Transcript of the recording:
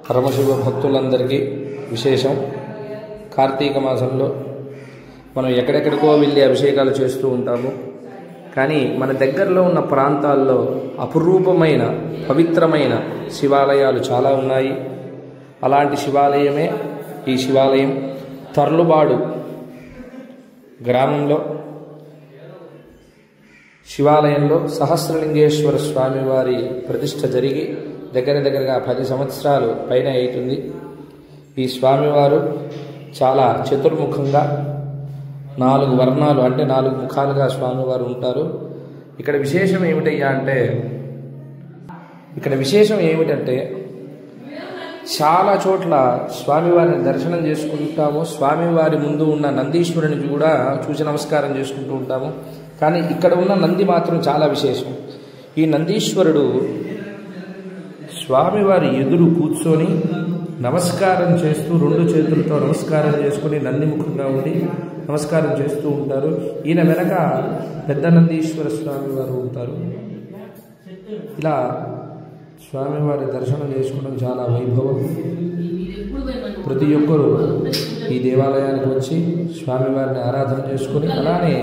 పరమశివ భక్తులందరికీ విశేషం. కార్తీక మాసంలో మనం ఎక్కడెక్కడికో వెళ్ళి అభిషేకాలు చేస్తూ ఉంటాము. కానీ మన దగ్గరలో ఉన్న ప్రాంతాల్లో అపురూపమైన పవిత్రమైన శివాలయాలు చాలా ఉన్నాయి. అలాంటి శివాలయమే ఈ శివాలయం. తర్లుబాడు గ్రామంలో శివాలయంలో సహస్రలింగేశ్వర స్వామివారి ప్రతిష్ఠ జరిగి దగ్గరగా 10 సంవత్సరాలు పైన అవుతుంది. ఈ స్వామివారు చాలా చతుర్ముఖంగా 4 వర్ణాలు అంటే 4 ముఖాలుగా స్వామివారు ఉంటారు. ఇక్కడ విశేషం ఏమిటంటే చాలా చోట్ల స్వామివారిని దర్శనం చేసుకుంటాము. స్వామివారి ముందు ఉన్న నందీశ్వరునికి కూడా చూసి నమస్కారం చేసుకుంటూ ఉంటాము. కానీ ఇక్కడ ఉన్న నంది మాత్రం చాలా విశేషం. ఈ నందీశ్వరుడు స్వామివారి ఎదురు కూర్చొని నమస్కారం చేస్తూ 2 చేతులతో నమస్కారం చేసుకుని నందిముఖంగా ఉండి నమస్కారం చేస్తూ ఉంటారు. ఈయన వెనక పెద్ద నందీశ్వర స్వామివారు ఉంటారు. ఇలా స్వామివారి దర్శనం చేసుకోవడం చాలా వైభవం. ప్రతి ఒక్కరూ ఈ దేవాలయానికి వచ్చి స్వామివారిని ఆరాధన చేసుకుని అలానే